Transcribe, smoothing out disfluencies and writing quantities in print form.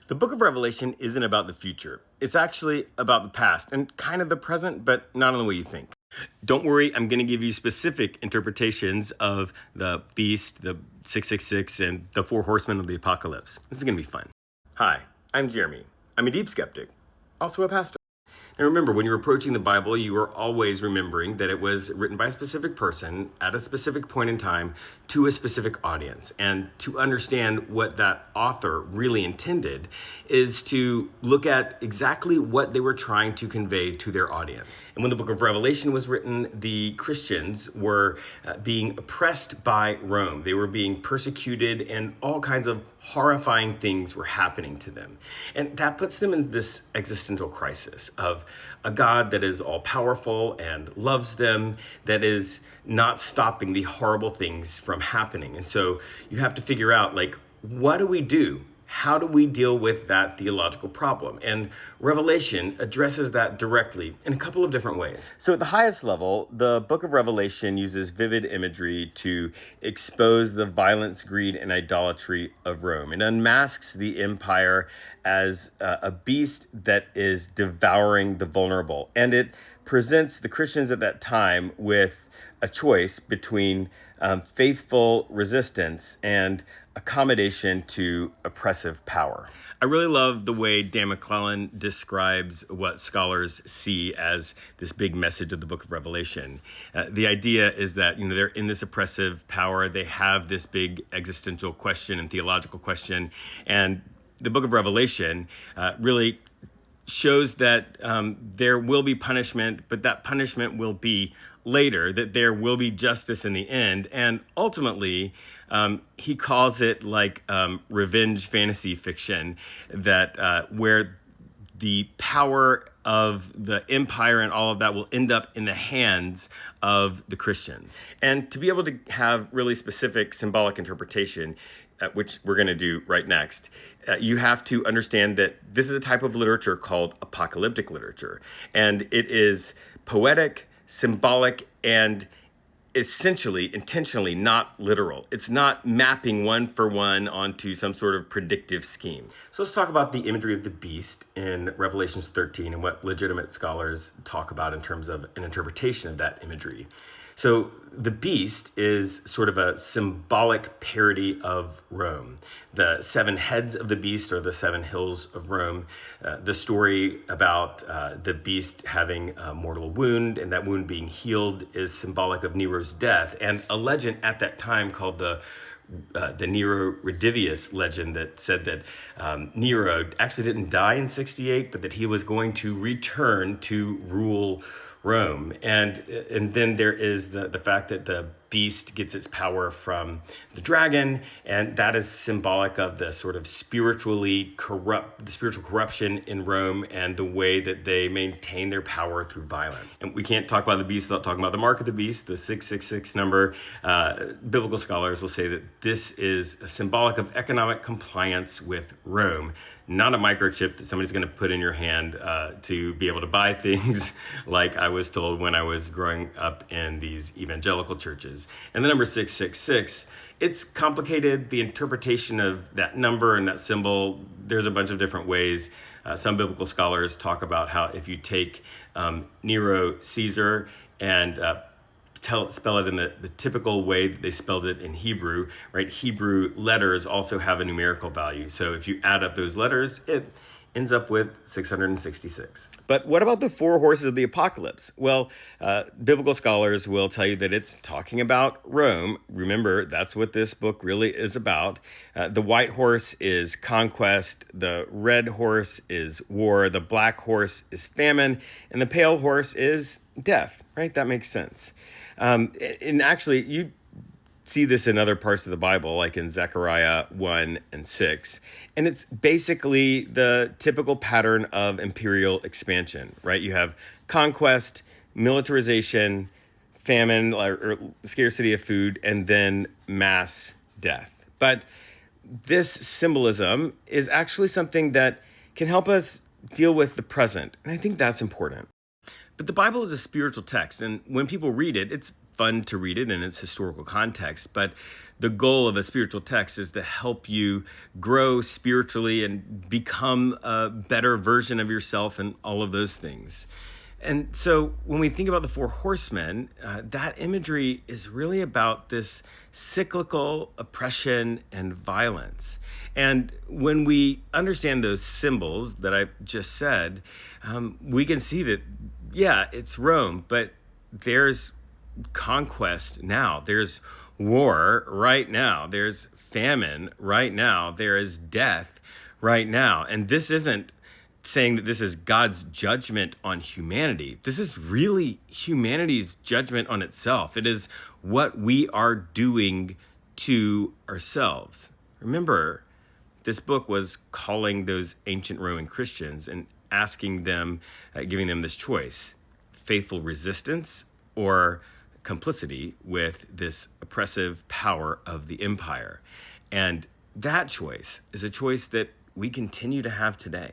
The book of Revelation isn't about the future. It's actually about the past and kind of the present, but not in the way you think. Don't worry, I'm going to give you specific interpretations of the beast, the 666, and the four horsemen of the apocalypse. This is going to be fun. Hi, I'm Jeremy. I'm a deep skeptic, also a pastor. And remember, when you're approaching the Bible, you are always remembering that it was written by a specific person at a specific point in time to a specific audience. And to understand what that author really intended is to look at exactly what they were trying to convey to their audience. And when the book of Revelation was written, the Christians were being oppressed by Rome. They were being persecuted, and all kinds of horrifying things were happening to them. And that puts them in this existential crisis of a God that is all powerful and loves them, that is not stopping the horrible things from happening. And so you have to figure out, like, what do we do? How do we deal with that theological problem? And Revelation addresses that directly in a couple of different ways. So at the highest level, the book of Revelation uses vivid imagery to expose the violence, greed, and idolatry of Rome. It unmasks the empire as a beast that is devouring the vulnerable. And it presents the Christians at that time with a choice between faithful resistance and accommodation to oppressive power. I really love the way Dan McClellan describes what scholars see as this big message of the book of Revelation. The idea is that, they're in this oppressive power. They have this big existential question and theological question. And the book of Revelation really shows that there will be punishment, but that punishment will be later, that there will be justice in the end. And ultimately, he calls it like revenge fantasy fiction, that where the power of the empire and all of that will end up in the hands of the Christians. And to be able to have really specific symbolic interpretation, which we're going to do right next, you have to understand that this is a type of literature called apocalyptic literature. And it is poetic, symbolic, and essentially, intentionally not literal. It's not mapping one for one onto some sort of predictive scheme. So let's talk about the imagery of the beast in Revelations 13 and what legitimate scholars talk about in terms of an interpretation of that imagery. So the beast is sort of a symbolic parody of Rome. The seven heads of the beast are the seven hills of Rome. The story about the beast having a mortal wound and that wound being healed is symbolic of Nero's death. And a legend at that time called the Nero Redivius legend that said that Nero actually didn't die in 68, but that he was going to return to rule Rome. And then there is the fact that the beast gets its power from the dragon, and that is symbolic of the sort of spiritual corruption in Rome and the way that they maintain their power through violence. And we can't talk about the beast without talking about the mark of the beast, the 666 number. Biblical scholars will say that this is symbolic of economic compliance with Rome, not a microchip that somebody's going to put in your hand to be able to buy things like I was told when I was growing up in these evangelical churches. And the number 666, it's complicated. The interpretation of that number and that symbol, there's a bunch of different ways. Some biblical scholars talk about how if you take Nero Caesar and spell it in the typical way that they spelled it in Hebrew, right? Hebrew letters also have a numerical value. So if you add up those letters, it ends up with 666. But what about the four horses of the apocalypse? Well, biblical scholars will tell you that it's talking about Rome. Remember, that's what this book really is about. The white horse is conquest, the red horse is war, the black horse is famine, and the pale horse is death, right? That makes sense. And actually, you see this in other parts of the Bible, like in Zechariah 1 and 6. And it's basically the typical pattern of imperial expansion, right? You have conquest, militarization, famine, or scarcity of food, and then mass death. But this symbolism is actually something that can help us deal with the present. And I think that's important. But the Bible is a spiritual text, and when people read it, it's fun to read it in its historical context, but the goal of a spiritual text is to help you grow spiritually and become a better version of yourself and all of those things. And so when we think about the four horsemen, that imagery is really about this cyclical oppression and violence. And when we understand those symbols that I just said, we can see that, yeah, it's Rome, but there's conquest now. There's war right now. There's famine right now. There is death right now. And this isn't saying that this is God's judgment on humanity. This is really humanity's judgment on itself. It is what we are doing to ourselves. Remember, this book was calling those ancient Roman Christians and asking them, giving them this choice: faithful resistance or complicity with this oppressive power of the empire. And that choice is a choice that we continue to have today.